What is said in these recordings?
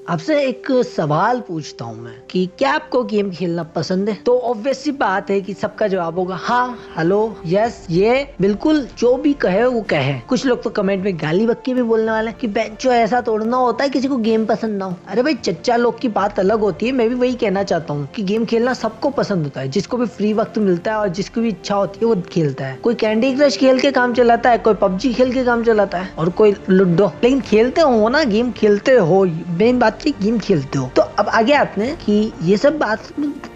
आपसे एक सवाल पूछता हूँ मैं कि क्या आपको गेम खेलना पसंद है? तो ऑब्वियस सी बात है कि सबका जवाब होगा हाँ, हेलो, यस, ये बिल्कुल जो भी कहे वो कहे। कुछ लोग तो कमेंट में गाली बक्की भी बोलने वाले हैं कि बेंचो ऐसा तोड़ना होता है किसी को गेम पसंद ना हो। अरे भाई, चच्चा लोग की बात अलग होती है। मैं भी वही कहना चाहता हूँ कि गेम खेलना सबको पसंद होता है, जिसको भी फ्री वक्त मिलता है और जिसको भी इच्छा होती है वो खेलता है। कोई कैंडी क्रश खेल के काम चलाता है, कोई पबजी खेल के काम चलाता है और कोई लूडो। लेकिन खेलते हो ना, गेम खेलते हो, मेन बात की गेम खेलते हो। तो अब आगे आते हैं कि ये सब बात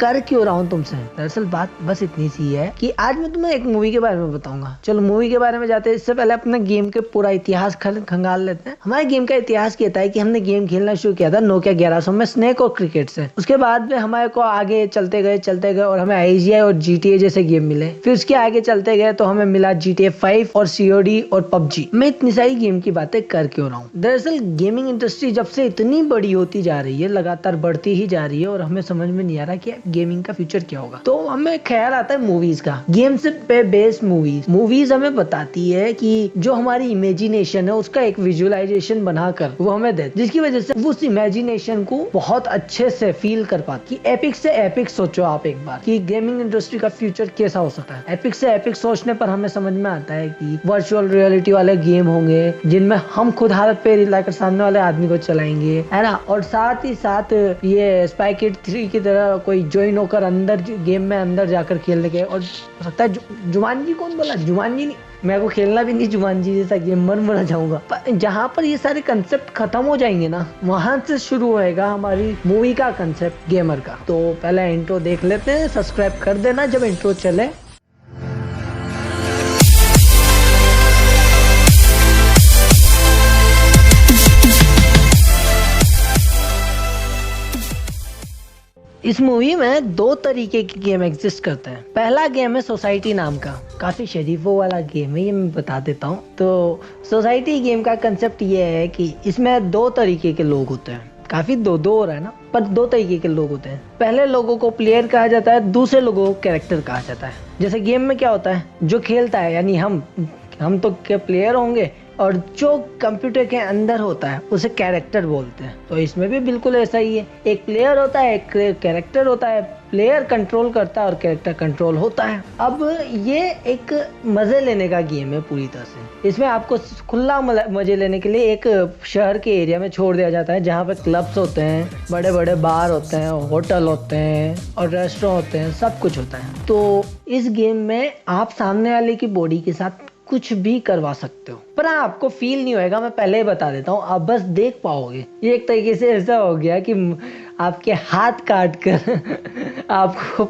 कर क्यों रहा हूँ तुमसे। दरअसल बात बस इतनी सी है कि आज मैं तुम्हें एक मूवी के बारे में बताऊंगा। चलो मूवी के बारे में जाते हैं, इससे पहले अपने गेम के पूरा इतिहास खंगाल लेते हैं। हमारे गेम का इतिहास कहता है कि हमने गेम खेलना शुरू किया था नोकिया 1100 में स्नेक और क्रिकेट से। उसके बाद में हमारे को आगे चलते गए और हमें IGI और GTA जैसे गेम मिले। फिर उसके आगे चलते गए तो हमें मिला GTA 5 और COD और PUBG। मैं इतनी सारी गेम की बातें कर क्यों रहा हूँ? दरअसल गेमिंग इंडस्ट्री जब से इतनी बड़ी होती जा रही है, लगातार बढ़ती ही जा रही है और हमें समझ में नहीं आ रहा कि गेमिंग का फ्यूचर क्या होगा। तो हमें ख्याल आता है मूवीज का। गेम्स पे बेस्ड मूवीज हमें बताती है कि जो हमारी इमेजिनेशन है उसका एक विजुअलाइजेशन बनाकर वो हमें दे, जिसकी वजह से उस इमेजिनेशन को बहुत अच्छे से फील कर पाती कि एपिक से एपिक सोचो आप एक बार कि गेमिंग इंडस्ट्री का फ्यूचर कैसा हो सकता है। एपिक से एपिक सोचने पर हमें समझ में आता है कि वर्चुअल रियलिटी वाले गेम होंगे जिनमें हम खुद हालत पे लाकर सामने वाले आदमी को चलाएंगे, है ना। और साथ ही साथ ये स्पाई किड 3 की तरह कोई ज्वाइन होकर अंदर गेम में अंदर जाकर खेलने के। और हो सकता है जुमानजी, कौन बोला जुमानजी? नहीं, मेरे को खेलना भी नहीं जुमानजी जैसा गेम, मन मरा जाऊंगा। जहाँ पर ये सारे कंसेप्ट खत्म हो जाएंगे ना, वहां से शुरू होएगा हमारी मूवी का कंसेप्ट गेमर का। तो पहले इंट्रो देख लेते हैं, सब्सक्राइब कर देना जब इंट्रो चले। इस मूवी में 2 तरीके के गेम एग्जिस्ट करते हैं। पहला गेम है सोसाइटी नाम का, काफी शरीफों वाला गेम है, ये मैं बता देता हूँ। तो सोसाइटी गेम का कंसेप्ट ये है कि इसमें 2 तरीके के लोग होते हैं। काफी दो हो रहा है ना, पर 2 तरीके के लोग होते हैं। पहले लोगों को प्लेयर कहा जाता है, दूसरे लोगों को कैरेक्टर कहा जाता है। जैसे गेम में क्या होता है, जो खेलता है यानी हम तो क्या प्लेयर होंगे, और जो कंप्यूटर के अंदर होता है उसे कैरेक्टर बोलते हैं। तो इसमें भी बिल्कुल ऐसा ही है, एक प्लेयर होता है, एक कैरेक्टर होता है। प्लेयर कंट्रोल करता है और कैरेक्टर कंट्रोल होता है। अब ये एक मजे लेने का गेम है पूरी तरह से। इसमें आपको खुला मजे लेने के लिए एक शहर के एरिया में छोड़ दिया जाता है जहाँ पे क्लब्स होते हैं, बड़े बड़े बार होते हैं, होटल होते हैं और रेस्टोरेंट होते हैं, सब कुछ होता है। तो इस गेम में आप सामने वाले की बॉडी के साथ कुछ भी करवा सकते हो, पर आपको फील नहीं होएगा। मैं पहले ही बता देता हूँ, आप बस देख पाओगे। ये एक तरीके से ऐसा हो गया कि आपके हाथ काट कर आपको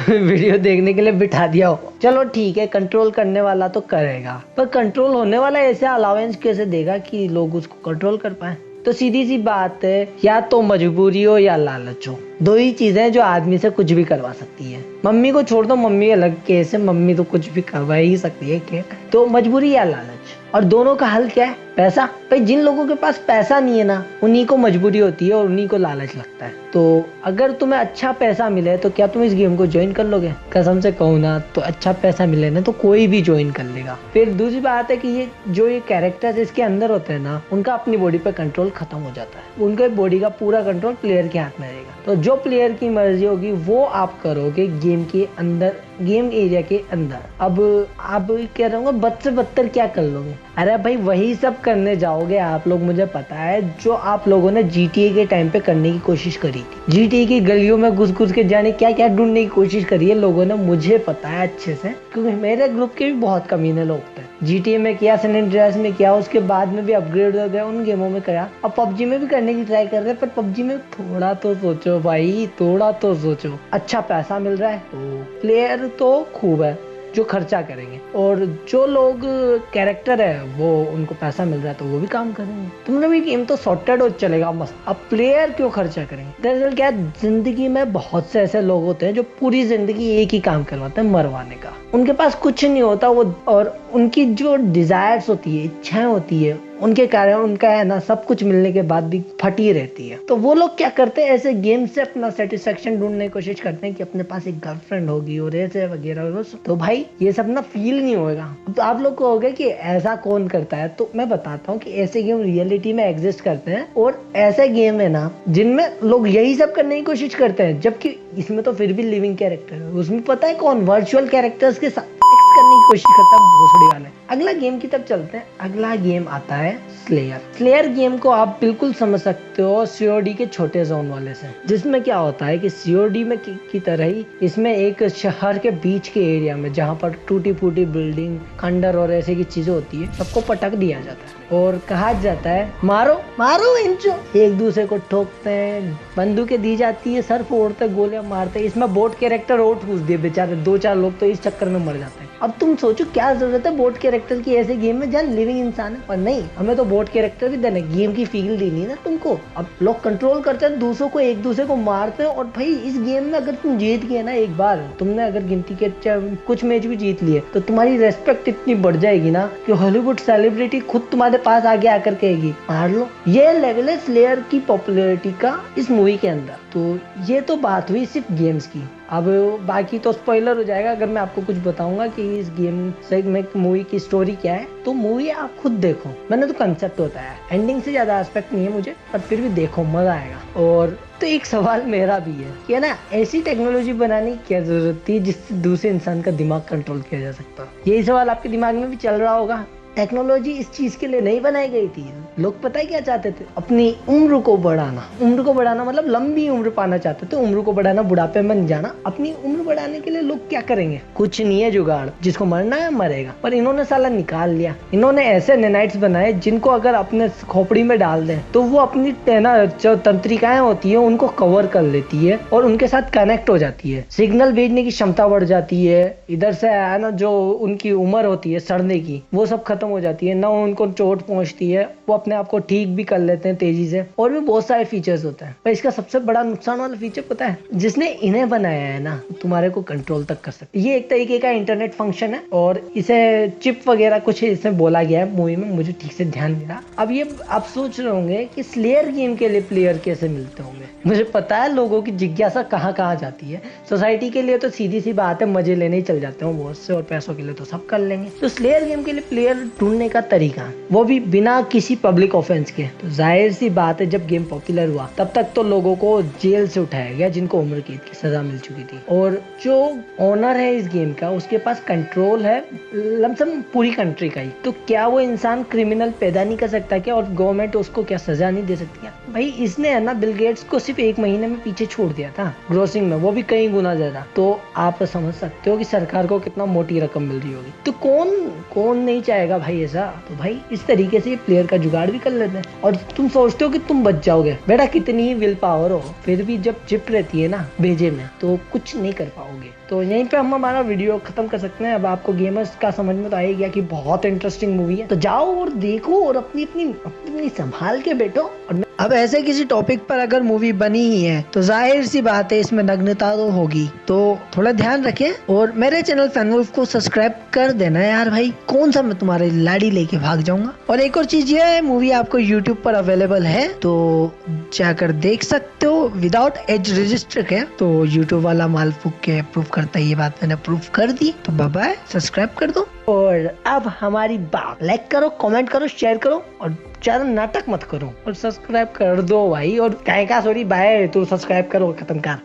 वीडियो देखने के लिए बिठा दिया हो। चलो ठीक है, कंट्रोल करने वाला तो करेगा, पर कंट्रोल होने वाला ऐसे अलाउंस कैसे देगा कि लोग उसको कंट्रोल कर पाए? तो सीधी सी बात है, या तो मजबूरी हो या लालच हो। 2 ही चीजें जो आदमी से कुछ भी करवा सकती है। मम्मी को छोड़ दो, मम्मी अलग केस है, मम्मी तो कुछ भी करवा ही सकती है क्या? तो मजबूरी या लालच, और दोनों का हल क्या है? पैसा। भाई जिन लोगों के पास पैसा नहीं है ना, उन्हीं को मजबूरी होती है और उन्हीं को लालच लगता है। तो अगर तुम्हें अच्छा पैसा मिले तो क्या तुम इस गेम को ज्वाइन कर लोगे? कसम से कहूँ ना, तो अच्छा पैसा मिले ना तो कोई भी ज्वाइन कर लेगा। फिर दूसरी बात है कि ये कैरेक्टर्स इसके अंदर होते हैं ना, उनका अपनी बॉडी पे कंट्रोल खत्म हो जाता है। उनके बॉडी का पूरा कंट्रोल प्लेयर के हाथ में रहेगा। तो जो प्लेयर की मर्जी होगी वो आप करोगे गेम के अंदर, गेम एरिया के अंदर। अब आप कह रहे होंगे बद से बदतर क्या कर लोगे? अरे भाई वही सब करने जाओगे आप लोग, मुझे पता है, जो आप लोगों ने GTA के टाइम पे करने की कोशिश करी थी। GTA की गलियों में घुस के जाने क्या क्या ढूंढने की कोशिश करी है लोगों ने, मुझे पता है अच्छे से, क्योंकि मेरे ग्रुप के भी बहुत कमीने लोग थे। GTA में किया, सैन एंड्रियास में किया, उसके बाद में भी अपग्रेड हो गया, उन गेमों में किया। अब PUBG में भी करने की ट्राई कर रहे हैं, पर PUBG में थोड़ा तो सोचो भाई, थोड़ा तो सोचो। अच्छा पैसा मिल रहा है तो प्लेयर तो खूब है जो खर्चा करेंगे, और जो लोग कैरेक्टर है वो उनको पैसा मिल रहा है तो वो भी काम करेंगे। तुमने भी गेम तो सॉर्टेड हो चलेगा मस्त, अब प्लेयर क्यों खर्चा करेंगे? दरअसल क्या, जिंदगी में बहुत से ऐसे लोग होते हैं जो पूरी जिंदगी एक ही काम करवाते हैं, मरवाने का। उनके पास कुछ नहीं होता वो, और उनकी जो डिजायर्स होती है, इच्छाएं होती है, उनके कारण उनका है ना सब कुछ मिलने के बाद भी फटी रहती है। तो वो लोग क्या करते हैं, ऐसे गेम से अपना सेटिस्फेक्शन ढूंढने की कोशिश करते हैं कि अपने पास एक गर्लफ्रेंड होगी और ऐसे वगैरह। तो भाई ये सब ना फील नहीं होगा। तो आप लोग को होगा कि ऐसा कौन करता है, तो मैं बताता हूँ कि ऐसे गेम रियलिटी में एग्जिस्ट करते हैं और ऐसे गेम है ना जिनमें लोग यही सब करने की कोशिश करते हैं, जबकि इसमें तो फिर भी लिविंग कैरेक्टर है। उसमें पता है कौन वर्चुअल कैरेक्टर्स के साथ सेक्स करने की कोशिश करता है, भोसड़ी वाले। अगला गेम की तरफ चलते हैं। अगला गेम आता है स्लेयर। स्लेयर गेम को आप बिल्कुल समझ सकते हो सीओडी के छोटे जोन वाले से, जिसमें क्या होता है कि सीओडी में की तरह ही इसमें एक शहर के बीच के एरिया में जहाँ पर टूटी फूटी बिल्डिंग, खंडर और ऐसे की चीजें होती है, सबको पटक दिया जाता है और कहा जाता है मारो मारो इंचो। एक दूसरे को ठोकते हैं, बंदूकें दी जाती है, सर फोड़ते, गोलियां मारते हैं। इसमें बोट कैरेक्टर और ठूस दिए बेचारे, 2-4 लोग तो इस चक्कर में मर जाते हैं। अब तुम सोचो क्या जरूरत है बोट कैरेक्टर की ऐसे गेम में जहाँ लिविंग इंसान है, पर नहीं, हमें तो बोट कैरेक्टर भी देना, गेम की फील देनी है ना तुमको। अब लोग कंट्रोल करते हैं दूसरों को, एक दूसरे को मारते हैं। और भाई इस गेम में अगर तुम जीत गए ना, एक बार तुमने अगर गिनती के कुछ मैच भी जीत लिए, तो तुम्हारी रेस्पेक्ट इतनी बढ़ जाएगी ना कि हॉलीवुड सेलिब्रिटी खुद तुम्हारे पास आगे आकर कहेगी मार लो। ये लेवल है स्लेयर की पॉपुलैरिटी का इस मूवी के अंदर। तो ये तो बात हुई सिर्फ गेम्स की। अब बाकी तो स्पॉइलर हो जाएगा अगर मैं आपको कुछ बताऊंगा कि इस गेम से में मूवी की स्टोरी क्या है। तो मूवी आप खुद देखो, मैंने तो कंसेप्ट बताया, एंडिंग से ज्यादा एस्पेक्ट नहीं है मुझे, पर फिर भी देखो, मजा आएगा। और तो एक सवाल मेरा भी है कि ना ऐसी टेक्नोलॉजी बनाने की क्या जरूरत थी जिससे दूसरे इंसान का दिमाग कंट्रोल किया जा सकता। यही सवाल आपके दिमाग में भी चल रहा होगा। टेक्नोलॉजी इस चीज के लिए नहीं बनाई गई थी। लोग पता है क्या चाहते थे, अपनी उम्र को बढ़ाना। उम्र को बढ़ाना मतलब लंबी उम्र पाना चाहते थे। उम्र को बढ़ाना, बुढ़ापे में नहीं जाना। अपनी उम्र बढ़ाने के लिए लोग क्या करेंगे, कुछ नहीं है जुगाड़, जिसको मरना है मरेगा। पर इन्होंने साला निकाल लिया। इन्होंने ऐसे नेनाइट्स बनाए जिनको अगर अपने खोपड़ी में डाल दें तो वो अपनी जो तंत्रिकाएं होती है उनको कवर कर लेती है और उनके साथ कनेक्ट हो जाती है। सिग्नल भेजने की क्षमता बढ़ जाती है। इधर से है ना जो उनकी उम्र होती है सड़ने की, वो सब खत्म हो जाती है ना, उनको चोट पहुंचती है, वो अपने आप को ठीक भी कर लेते हैं तेजी से। और भी बहुत सारे फीचर्स होते हैं। पर इसका सबसे बड़ा नुकसान वाला फीचर पता है, जिसने इन्हें बनाया है ना तुम्हारे को कंट्रोल तक कर सकते। ये एक तरीके का इंटरनेट फंक्शन है और इसे चिप वगैरह कुछ इसमें बोला गया है मूवी में, मुझे ठीक से ध्यान नहीं रहा। अब ये आप सोच रहे होंगे कि स्लेयर गेम के लिए प्लेयर कैसे मिलते होंगे। मुझे पता है लोगों की जिज्ञासा कहाँ कहाँ जाती है। सोसाइटी के लिए तो सीधी सी बात है, मजे लेने ही चल जाते हैं बहुत से, और पैसों के लिए तो सब कर लेंगे। तो स्लेयर गेम के लिए प्लेयर ढूंढने का तरीका, वो भी बिना किसी पब्लिक ऑफेंस के। तो जाहिर सी बात है जब गेम पॉपुलर हुआ तब तक तो लोगों को जेल से उठाया गया जिनको उम्र कैद की सजा मिल चुकी थी। और जो ओनर है इस गेम का, उसके पास कंट्रोल है लमसम पूरी कंट्री का ही। तो क्या वो इंसान क्रिमिनल पैदा नहीं कर सकता क्या, और गवर्नमेंट उसको क्या सजा नहीं दे सकती क्या? भाई इसने है ना बिल गेट्स को सिर्फ 1 महीने में पीछे छोड़ दिया था ग्रोसिंग में, वो भी कई गुना ज्यादा। तो आप समझ सकते हो कि सरकार को कितना मोटी रकम मिल रही होगी। तो कौन नहीं चाहेगा भाई ऐसा। तो भाई इस तरीके से प्लेयर का जुगाड़ भी कर लेते हैं। और तुम सोचते हो कि तुम बच जाओगे, बेटा कितनी ही विल पावर हो, फिर भी जब चिप रहती है ना भेजे में तो कुछ नहीं कर पाओगे। तो यहीं पे हम हमारा वीडियो खत्म कर सकते हैं। अब आपको गेमर्स का समझ में तो आ ही गया कि बहुत इंटरेस्टिंग मूवी है। तो जाओ और देखो और अपनी संभाल के बैठो। और अब ऐसे किसी टॉपिक पर अगर मूवी बनी ही है तो जाहिर सी बात है इसमें नग्नता तो होगी, तो थोड़ा ध्यान रखें। और मेरे चैनल फैनवुल्फ को सब्सक्राइब कर देना यार भाई, कौन सा मैं तुम्हारी लाड़ी लेके भाग जाऊंगा। और एक और चीज ये है, मूवी आपको YouTube पर अवेलेबल है तो जाकर देख सकते हो विदाउट एज रजिस्टर के। तो YouTube वाला माल फूक के प्रूफ करता है, ये बात मैंने प्रूफ कर दी। तो बाय बाय, सब्सक्राइब कर दो। और अब हमारी बात, लाइक करो, कमेंट करो, शेयर करो और ज्यादा नाटक मत करो और सब्सक्राइब कर दो भाई। और कहीं का सॉरी बाय, तो सब्सक्राइब करो, खत्म कर।